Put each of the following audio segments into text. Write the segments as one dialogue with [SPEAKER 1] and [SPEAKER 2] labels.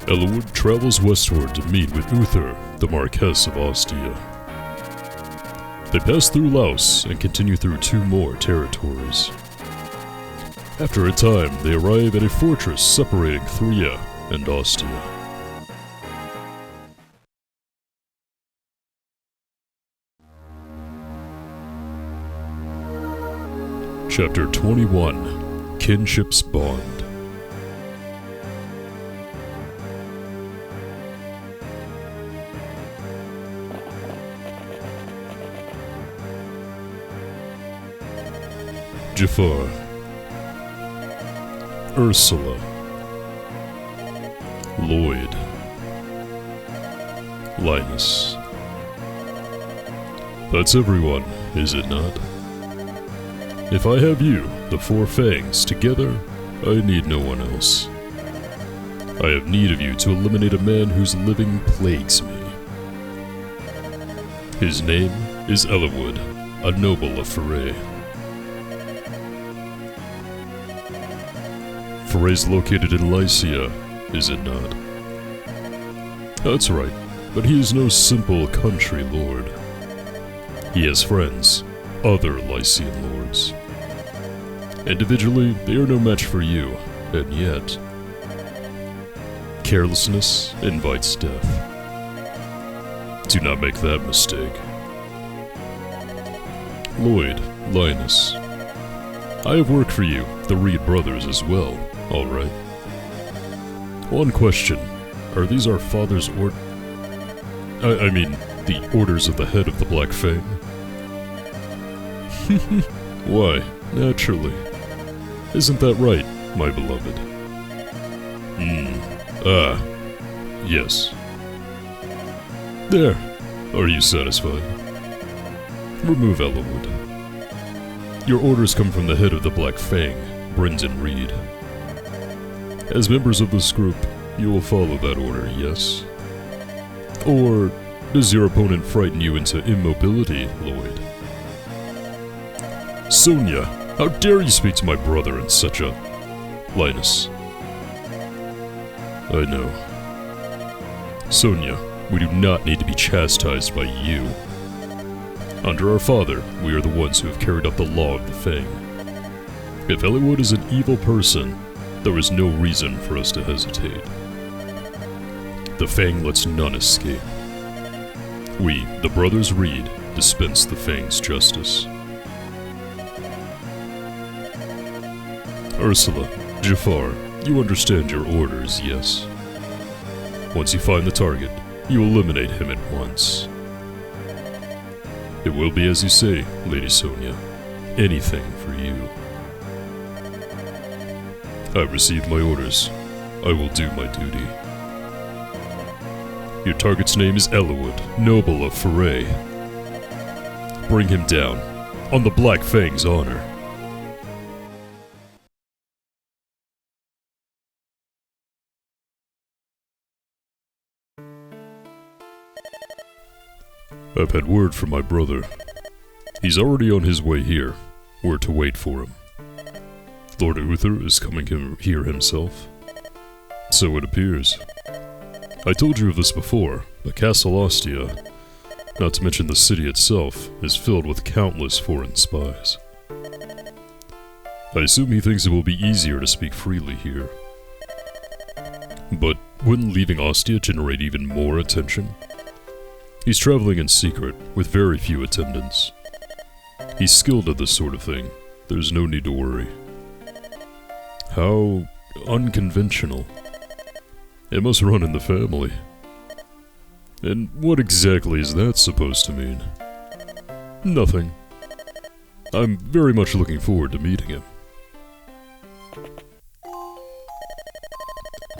[SPEAKER 1] Eliwood travels westward to meet with Uther, the Marquess of Ostia. They pass through Laus and continue through 2 more territories. After a time, they arrive at a fortress separating Thria and Ostia. Chapter 21: Kinship's Bond. Jafar, Ursula, Lloyd, Linus. That's everyone, is it not? If I have you, the 4 fangs, together, I need no one else. I have need of you to eliminate a man whose living plagues me. His name is Eliwood, a noble of Foray. Foray's located in Lycia, is it not? That's right, but he is no simple country lord. He has friends, other Lycian lords. Individually, they are no match for you, and yet, carelessness invites death. Do not make that mistake. Lloyd, Linus, I have work for you, the Reed brothers as well, alright? One question, are these our father's I mean, the orders of the head of the Black Fang? Why, naturally. Isn't that right, my beloved? Yes. There. Are you satisfied? Remove Eliwood. Your orders come from the head of the Black Fang, Brendan Reed. As members of this group, you will follow that order, yes? Or does your opponent frighten you into immobility, Lloyd? Sonia, how dare you speak to my brother in such a... Linus. I know. Sonia, we do not need to be chastised by you. Under our father, we are the ones who have carried out the law of the Fang. If Eliwood is an evil person, there is no reason for us to hesitate. The Fang lets none escape. We, the Brothers Reed, dispense the Fang's justice. Ursula, Jafar, you understand your orders, yes? Once you find the target, you eliminate him at once. It will be as you say, Lady Sonia. Anything for you. I've received my orders. I will do my duty. Your target's name is Eliwood, noble of Foray. Bring him down, on the Black Fang's honor. I've had word from my brother. He's already on his way here. We're to wait for him. Lord Uther is coming here himself. So it appears. I told you of this before, but Castle Ostia, not to mention the city itself, is filled with countless foreign spies. I assume he thinks it will be easier to speak freely here. But wouldn't leaving Ostia generate even more attention? He's traveling in secret, with very few attendants. He's skilled at this sort of thing. There's no need to worry. How unconventional. It must run in the family. And what exactly is that supposed to mean? Nothing. I'm very much looking forward to meeting him.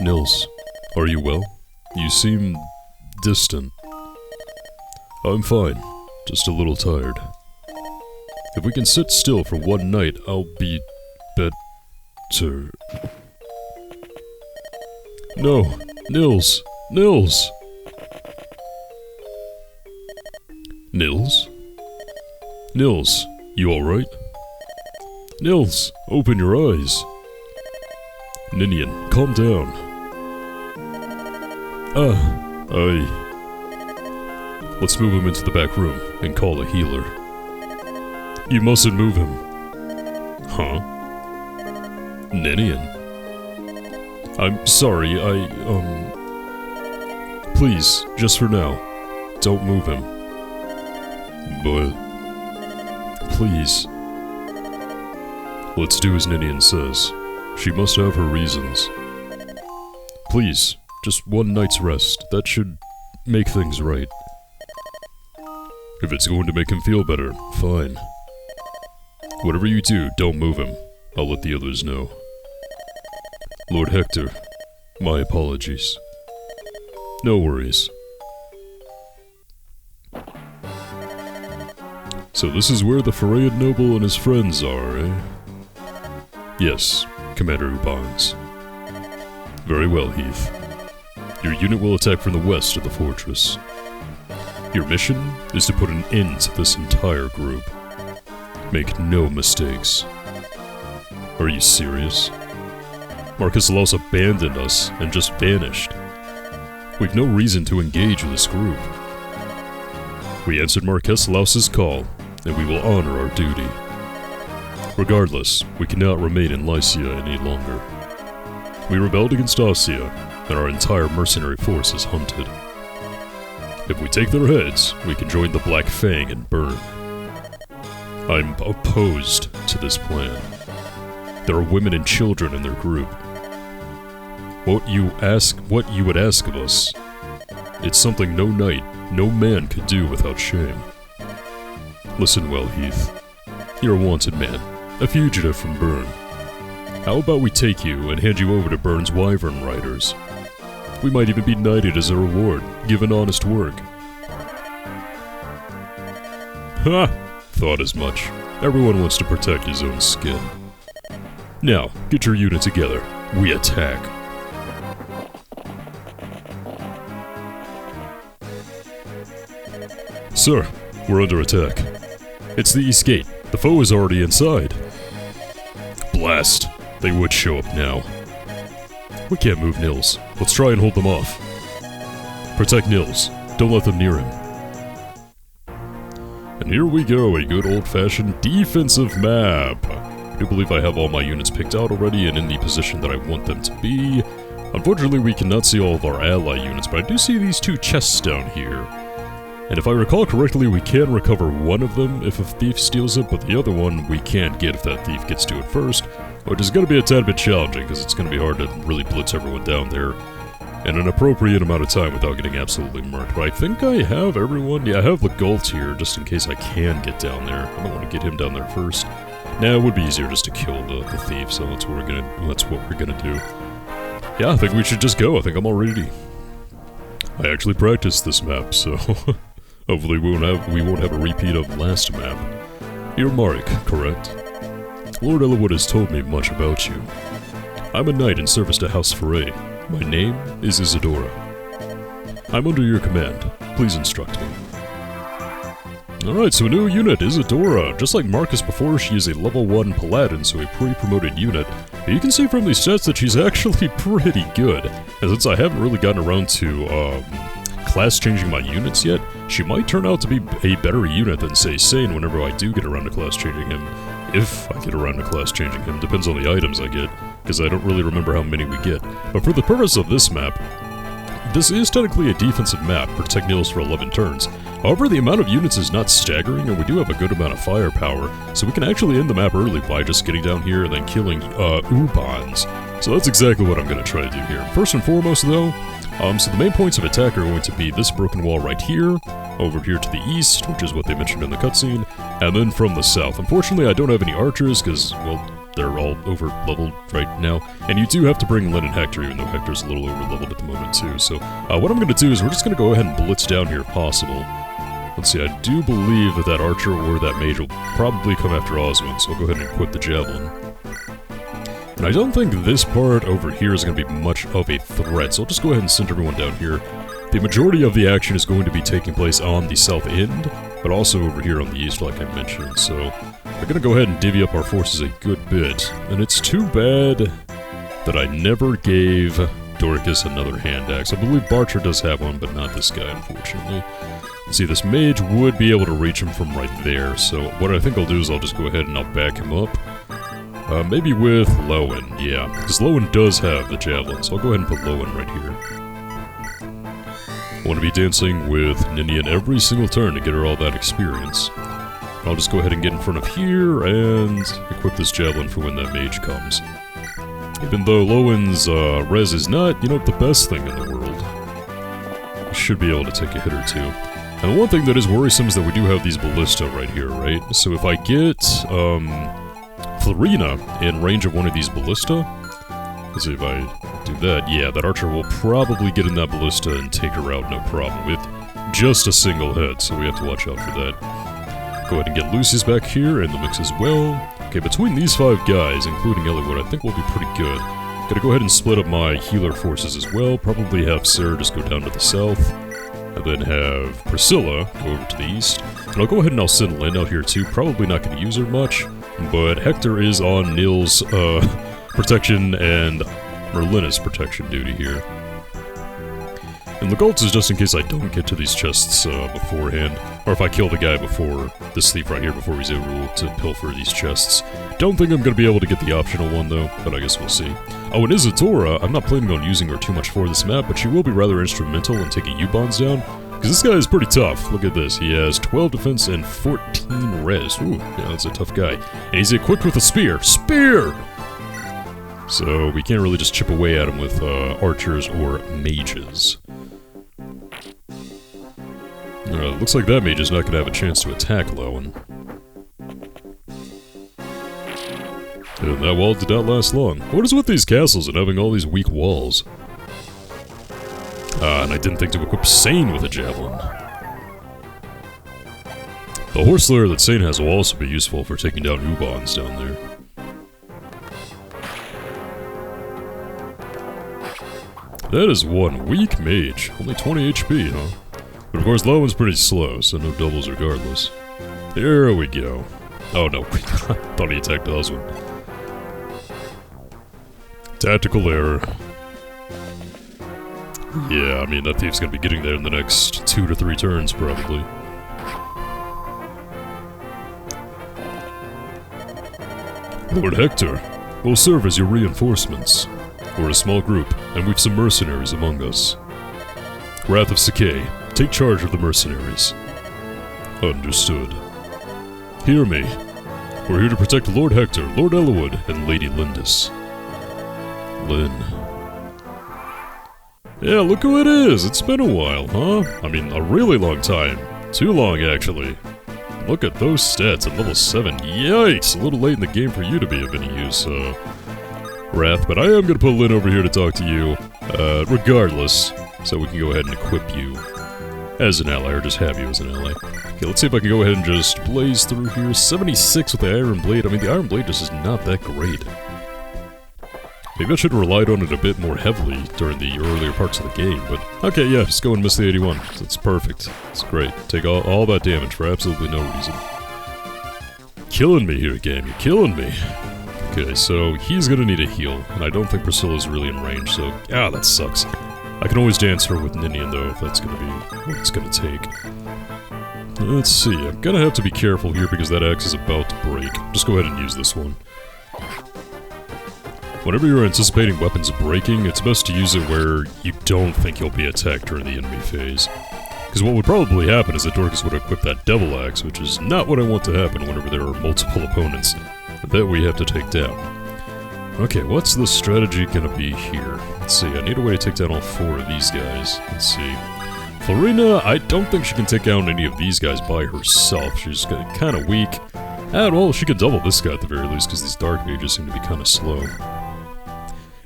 [SPEAKER 1] Nils, are you well? You seem distant. I'm fine, just a little tired. If we can sit still for one night, I'll be better. No, Nils! Nils! Nils? Nils, you alright? Nils, open your eyes. Ninian, calm down. Let's move him into the back room and call a healer. You mustn't move him. Huh? Ninian? I'm sorry, Please, just for now, don't move him. But... please. Let's do as Ninian says. She must have her reasons. Please, just one night's rest. That should make things right. If it's going to make him feel better, fine. Whatever you do, don't move him. I'll let the others know. Lord Hector, my apologies. No worries. So this is where the Pharean noble and his friends are, eh? Yes, Commander Ubans. Very well, Heath. Your unit will attack from the west of the fortress. Your mission is to put an end to this entire group. Make no mistakes. Are you serious? Marquess Laus abandoned us and just vanished. We've no reason to engage with this group. We answered Marquess Laus's call, and we will honor our duty. Regardless, we cannot remain in Lycia any longer. We rebelled against Ossia, and our entire mercenary force is hunted. If we take their heads, we can join the Black Fang and burn. I'm opposed to this plan. There are women and children in their group. What you would ask of us, it's something no knight, no man could do without shame. Listen well, Heath. You're a wanted man, a fugitive from Bern. How about we take you and hand you over to Bern's Wyvern Riders? We might even be knighted as a reward, given honest work. Ha! Thought as much. Everyone wants to protect his own skin. Now, get your unit together. We attack. Sir, we're under attack. It's the east gate. The foe is already inside. Blast. They would show up now. We can't move Nils. Let's try and hold them off. Protect Nils. Don't let them near him. And here we go, a good old-fashioned defensive map. I do believe I have all my units picked out already and in the position that I want them to be. Unfortunately, we cannot see all of our ally units, but I do see these two chests down here. And if I recall correctly, we can recover one of them if a thief steals it, but the other one we can't get if that thief gets to it first, which is going to be a tad bit challenging, because it's going to be hard to really blitz everyone down there in an appropriate amount of time without getting absolutely murked. But I think I have everyone. Yeah, I have the Gult here, just in case I can get down there. I don't want to get him down there first. Nah, it would be easier just to kill the thief, so that's what we're gonna do. Yeah, I think we should just go. I think I'm all ready. I actually practiced this map, so hopefully we won't have a repeat of last map. You're Marek, correct? Lord Ellawood has told me much about you. I'm a knight in service to House Foray. My name is Adora. I'm under your command. Please instruct me. Alright, so a new unit is Adora. Just like Marcus before, she is a level 1 paladin, so a pre-promoted unit. But you can see from these stats that she's actually pretty good. And since I haven't really gotten around to class changing my units yet, she might turn out to be a better unit than, say, Sane whenever I do get around to class changing him. If I get around to class changing him, depends on the items I get, because I don't really remember how many we get. But for the purpose of this map, this is technically a defensive map, protect Nils for 11 turns. However, the amount of units is not staggering, and we do have a good amount of firepower, so we can actually end the map early by just getting down here and then killing Ubans. So that's exactly what I'm going to try to do here. First and foremost, though, so the main points of attack are going to be this broken wall right here, over here to the east, which is what they mentioned in the cutscene, and then from the south. Unfortunately, I don't have any archers, because, well, they're all over-leveled right now. And you do have to bring Len and Hector, even though Hector's a little over-leveled at the moment, too. So, what I'm going to do is we're just going to go ahead and blitz down here if possible. Let's see, I do believe that that archer or that mage will probably come after Oswin, so I'll go ahead and equip the javelin. And I don't think this part over here is going to be much of a threat, so I'll just go ahead and send everyone down here. The majority of the action is going to be taking place on the south end, but also over here on the east, like I mentioned, so we're going to go ahead and divvy up our forces a good bit. And it's too bad that I never gave Dorcas another hand axe. I believe Barcher does have one, but not this guy, unfortunately. See, this mage would be able to reach him from right there, so what I think I'll do is I'll just go ahead and I'll back him up. Maybe with Lowen, yeah, because Lowen does have the javelin, so I'll go ahead and put Lowen right here. I want to be dancing with Ninian every single turn to get her all that experience. I'll just go ahead and get in front of here and equip this javelin for when that mage comes. Even though Lowen's res is not, you know, the best thing in the world, I should be able to take a hit or two. And the one thing that is worrisome is that we do have these ballista right here, right? So if I get Florina in range of one of these ballista, let's see if I do that, yeah, that archer will probably get in that ballista and take her out no problem with just a single hit, so we have to watch out for that. Go ahead and get Lucius back here in the mix as well. Okay, between these 5 guys, including Eliwood, I think we'll be pretty good. Gotta go ahead and split up my healer forces as well. Probably have Sarah just go down to the south. And then have Priscilla go over to the east. And I'll go ahead and I'll send Lynn out here too. Probably not gonna use her much. But Hector is on Nil's protection and Merlina's protection duty here. And Legault is just in case I don't get to these chests beforehand. Or if I kill the guy before, this thief right here, before he's able to pilfer these chests. Don't think I'm going to be able to get the optional one though, but I guess we'll see. Oh, and Adora, I'm not planning on using her too much for this map, but she will be rather instrumental in taking U-bonds down. Because this guy is pretty tough. Look at this. He has 12 defense and 14 res. Ooh, yeah, that's a tough guy. And he's equipped with a spear. Spear! So we can't really just chip away at him with archers or mages. Looks like that mage is not going to have a chance to attack Lowen. And that wall did not last long. What is with these castles and having all these weak walls? And I didn't think to equip Sane with a javelin. The horse lair that Sane has will also be useful for taking down U-bonds down there. That is one weak mage. Only 20 HP, huh? But of course, Lowen's pretty slow, so no doubles regardless. Here we go. Oh no, thought he attacked the husband. Tactical error. Yeah, I mean, that thief's gonna be getting there in the next 2 to 3 turns, probably. Lord Hector, we'll serve as your reinforcements. We're a small group, and we've some mercenaries among us. Wrath of Sakay, take charge of the mercenaries. Understood. Hear me. We're here to protect Lord Hector, Lord Eliwood, and Lady Lindis. Lynn. Yeah, look who it is! It's been a while, huh? I mean, a really long time. Too long, actually. Look at those stats at level 7. Yikes! A little late in the game for you to be of any use, Wrath, but I am gonna put Lynn over here to talk to you, regardless, so we can go ahead and equip you as an ally, or just have you as an ally. Okay, let's see if I can go ahead and just blaze through here. 76 with the Iron Blade. I mean, the Iron Blade just is not that great. Maybe I should have relied on it a bit more heavily during the earlier parts of the game, but... Okay, yeah, just go and miss the 81. It's perfect. It's great. Take all that damage for absolutely no reason. Killing me here, game. You're killing me. Okay, so he's gonna need a heal, and I don't think Priscilla's really in range, so... Ah, that sucks. I can always dance her with Ninian, though, if that's gonna be what it's gonna take. Let's see, I'm gonna have to be careful here because that axe is about to break. Just go ahead and use this one. Whenever you're anticipating weapons breaking, it's best to use it where you don't think you'll be attacked during the enemy phase. Because what would probably happen is that Dorcas would equip that Devil Axe, which is not what I want to happen whenever there are multiple opponents that we have to take down. Okay, what's the strategy gonna be here? Let's see, I need a way to take down all 4 of these guys. Let's see. Florina, I don't think she can take down any of these guys by herself. She's kind of weak. And, well, she could double this guy at the very least, because these Dark Mages seem to be kind of slow.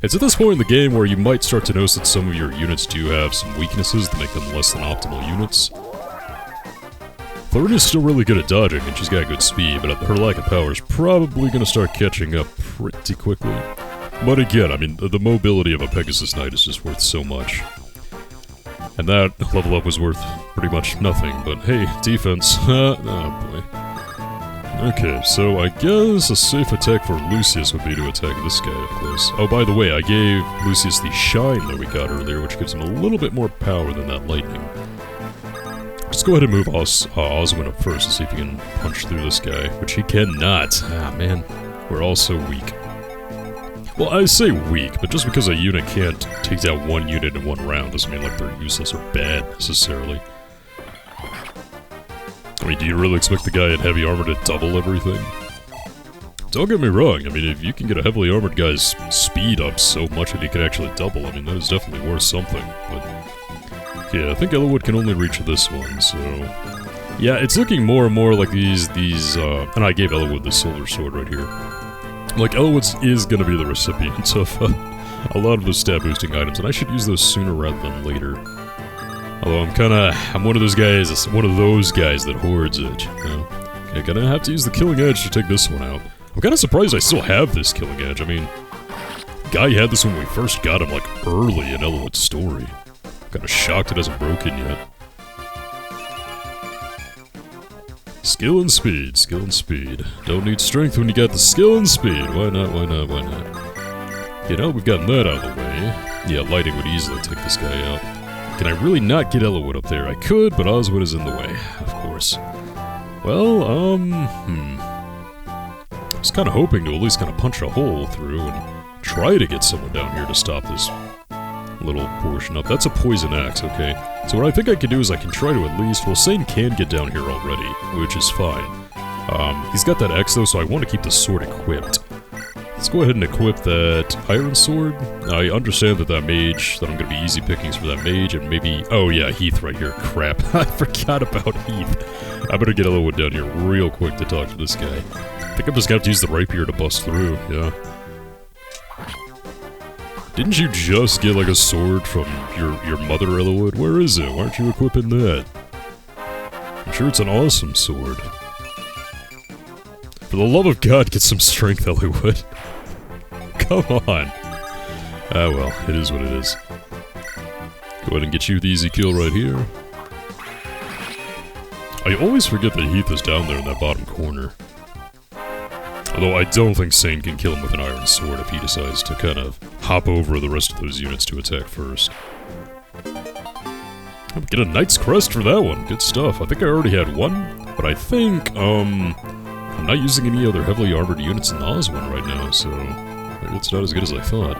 [SPEAKER 1] It's at this point in the game where you might start to notice that some of your units do have some weaknesses that make them less than optimal units. Florina's still really good at dodging, and she's got good speed, but her lack of power is probably going to start catching up pretty quickly. But again, I mean, the mobility of a Pegasus Knight is just worth so much. And that level up was worth pretty much nothing, but hey, defense. Oh boy. Okay, so I guess a safe attack for Lucius would be to attack this guy up close. Oh, by the way, I gave Lucius the shine that we got earlier, which gives him a little bit more power than that lightning. Let's go ahead and move Oswin up first to see if he can punch through this guy, which he cannot. Ah, man. We're all so weak. Well, I say weak, but just because a unit can't take down one unit in one round doesn't mean like they're useless or bad, necessarily. I mean, do you really expect the guy in heavy armor to double everything? Don't get me wrong, I mean, if you can get a heavily armored guy's speed up so much that he can actually double, I mean, that is definitely worth something, but... Yeah, I think Eliwood can only reach this one, so... Yeah, it's looking more and more like these, and I gave Eliwood the Solar Sword right here. Like, Eliwood is gonna be the recipient of a lot of those stat boosting items, and I should use those sooner rather than later. Although I'm one of those guys that hoards it, you know? Okay, gonna have to use the Killing Edge to take this one out. I'm kinda surprised I still have this Killing Edge, I mean... Guy had this when we first got him, like, early in Eliwood's story. Kinda shocked it hasn't broken yet. Skill and speed, skill and speed. Don't need strength when you got the skill and speed. Why not, why not, why not? You know, we've gotten that out of the way. Yeah, lightning would easily take this guy out. Can I really not get Eliwood up there? I could, but Oswin is in the way, of course. Well, I was kinda hoping to at least kinda punch a hole through and try to get someone down here to stop this little portion up. That's a poison axe, okay. So what I think I can do is I can try to at least... Well, Sane can get down here already, which is fine. He's got that axe though, so I want to keep the sword equipped. Let's go ahead and equip that iron sword. I understand that mage, that I'm going to be easy pickings for that mage, and maybe... Oh yeah, Heath right here. Crap, I forgot about Heath. I better get Eliwood down here real quick to talk to this guy. I think I'm just going to have to use the rapier to bust through, yeah. Didn't you just get, like, a sword from your mother, Eliwood? Where is it? Why aren't you equipping that? I'm sure it's an awesome sword. For the love of God, get some strength, Eliwood. Come on. Ah, well, it is what it is. Go ahead and get you the easy kill right here. I always forget that Heath is down there in that bottom corner. Although I don't think Sane can kill him with an iron sword if he decides to kind of hop over the rest of those units to attack first. Get a Knight's Crest for that one. Good stuff. I think I already had one, but I think, I'm not using any other heavily armored units in Oswin right now, so maybe it's not as good as I thought.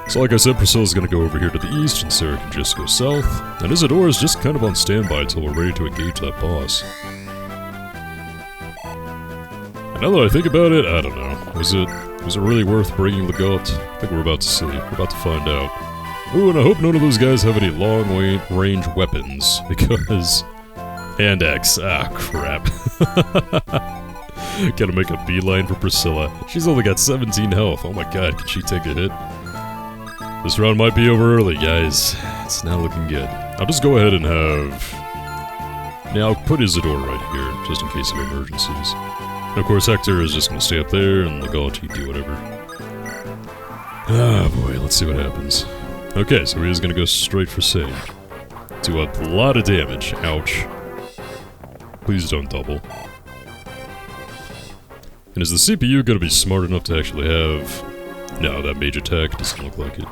[SPEAKER 1] So like I said, Priscilla's gonna go over here to the east, and Sarah can just go south. And Isadora's just kind of on standby until we're ready to engage that boss. Now that I think about it, I don't know. Was it really worth bringing Legault? I think we're about to see. We're about to find out. Ooh, and I hope none of those guys have any long-range weapons, because... Hand axe. Ah, crap. Gotta make a beeline for Priscilla. She's only got 17 health. Oh my god, can she take a hit? This round might be over early, guys. It's not looking good. I'll just go ahead and have... Now, I'll put Isidore right here, just in case of emergencies. And of course, Hector is just gonna stay up there, and Legault, he do whatever. Ah, boy, let's see what happens. Okay, so he is gonna go straight for Sane. Do a lot of damage. Ouch. Please don't double. And is the CPU gonna be smart enough to actually have... No, that mage attack doesn't look like it.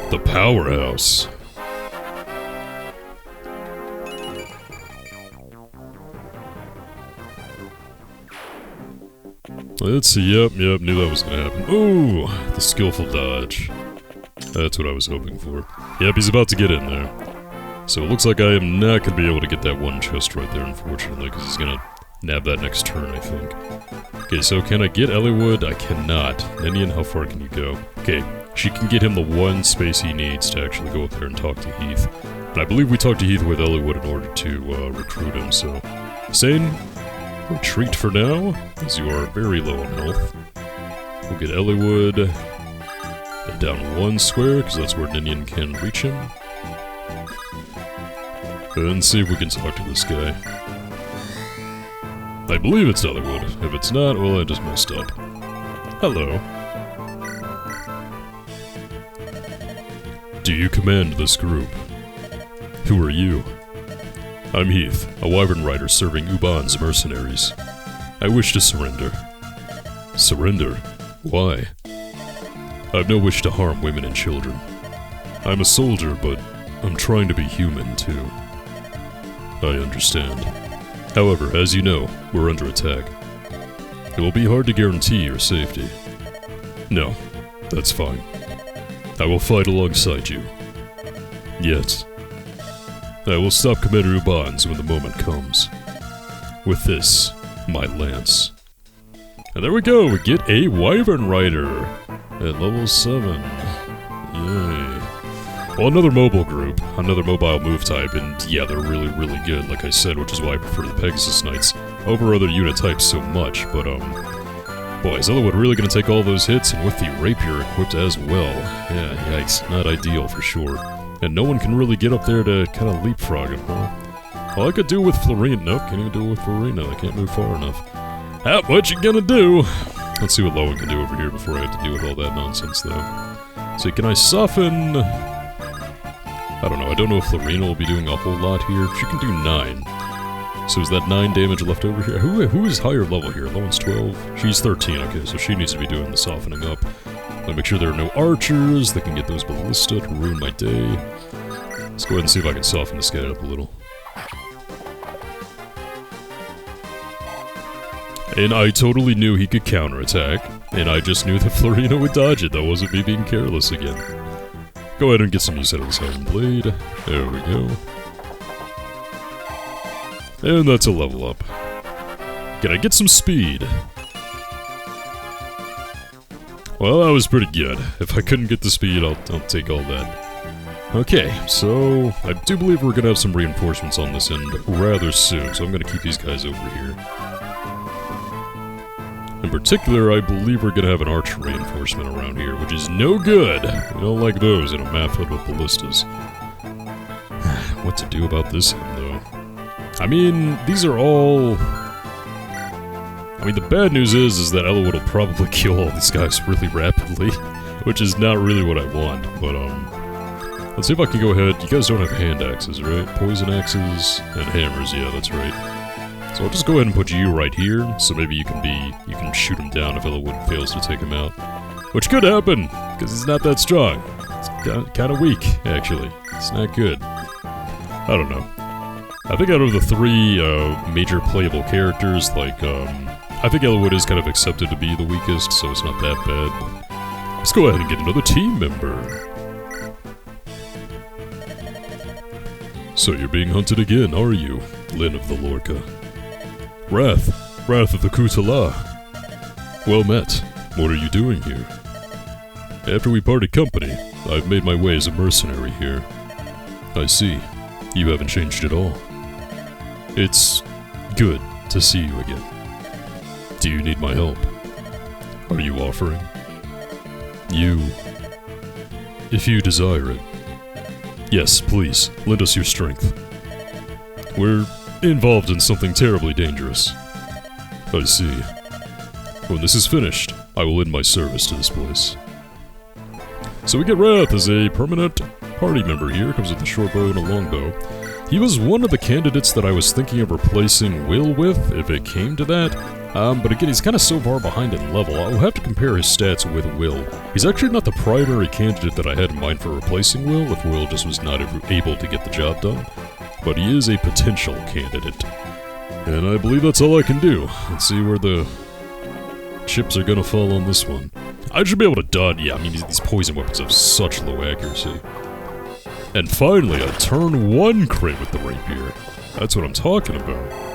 [SPEAKER 1] The powerhouse. Let's see, yep, knew that was gonna happen. Ooh, the skillful dodge. That's what I was hoping for. Yep, he's about to get in there. So it looks like I am not gonna be able to get that one chest right there, unfortunately, because he's gonna nab that next turn, I think. Okay, so can I get Eliwood? I cannot. Ninian, how far can you go? Okay, she can get him the one space he needs to actually go up there and talk to Heath. And I believe we talked to Heath with Eliwood in order to recruit him, so... Sane, retreat for now, as you are very low on health. We'll get Eliwood down one square, because that's where Ninian can reach him. And see if we can talk to this guy. I believe it's Eliwood. If it's not, well, I just messed up. Hello. Do you command this group? Who are you? I'm Heath, a Wyvern Rider serving Uban's mercenaries. I wish to surrender. Surrender? Why? I've no wish to harm women and children. I'm a soldier, but I'm trying to be human, too. I understand. However, as you know, we're under attack. It will be hard to guarantee your safety. No, that's fine. I will fight alongside you. Yet, I will stop Commander Ubans when the moment comes. With this, my lance. And there we go, we get a Wyvern Rider at level 7. Yay. Well, another mobile group, another mobile move type, and yeah, they're really, really good, like I said, which is why I prefer the Pegasus Knights over other unit types so much, but, boy, is Elowood really gonna take all those hits, and with the Rapier equipped as well. Yeah, yikes, not ideal for sure. And no one can really get up there to kind of leapfrog him, huh? Well, I could do it with Florina. Nope, can't even do it with Florina. I can't move far enough. What you gonna do? Let's see what Lowen can do over here before I have to deal with all that nonsense, though. So, can I soften? I don't know. I don't know if Florina will be doing a whole lot here. She can do 9. So is that 9 damage left over here? Who is higher level here? Lowen's 12. She's 13. Okay, so she needs to be doing the softening up. Let me make sure there are no archers that can get those ballista to ruin my day. Let's go ahead and see if I can soften this guy up a little. And I totally knew he could counterattack, and I just knew that Florina would dodge it. That wasn't me being careless again. Go ahead and get some use out of this Iron Blade. There we go. And that's a level up. Can I get some speed? Well, that was pretty good. If I couldn't get the speed, I'll take all that. Okay, so I do believe we're gonna have some reinforcements on this end rather soon, so I'm gonna keep these guys over here. In particular, I believe we're gonna have an archer reinforcement around here, which is no good. We don't like those in a map filled with ballistas. What to do about this end, though? I mean, these are all... I mean, the bad news is that Elowood will probably kill all these guys really rapidly, which is not really what I want, but, let's see if I can go ahead. You guys don't have hand axes, right? Poison axes and hammers, yeah, that's right. So I'll just go ahead and put you right here, so maybe you can shoot him down if Elowood fails to take him out. Which could happen, because he's not that strong. It's kind of weak, actually. It's not good. I don't know. I think out of the 3 major playable characters, like, I think Elowood is kind of accepted to be the weakest, so it's not that bad. Let's go ahead and get another team member. So you're being hunted again, are you, Lyn of the Lorca? Wrath of the Kutala. Well met. What are you doing here? After we parted company, I've made my way as a mercenary here. I see. You haven't changed at all. It's good to see you again. Do you need my help? Are you offering? If you desire it. Yes, please, lend us your strength. We're involved in something terribly dangerous. I see. When this is finished, I will end my service to this place. So we get Wrath as a permanent party member here. Comes with a short bow and a long bow. He was one of the candidates that I was thinking of replacing Will with, if it came to that. But again, he's kind of so far behind in level, I'll have to compare his stats with Will. He's actually not the primary candidate that I had in mind for replacing Will, if Will just was not able to get the job done. But he is a potential candidate. And I believe that's all I can do. Let's see where the chips are gonna fall on this one. I should be able to dodge. Yeah, I mean, these poison weapons have such low accuracy. And finally, a turn 1 crit with the rapier. That's what I'm talking about.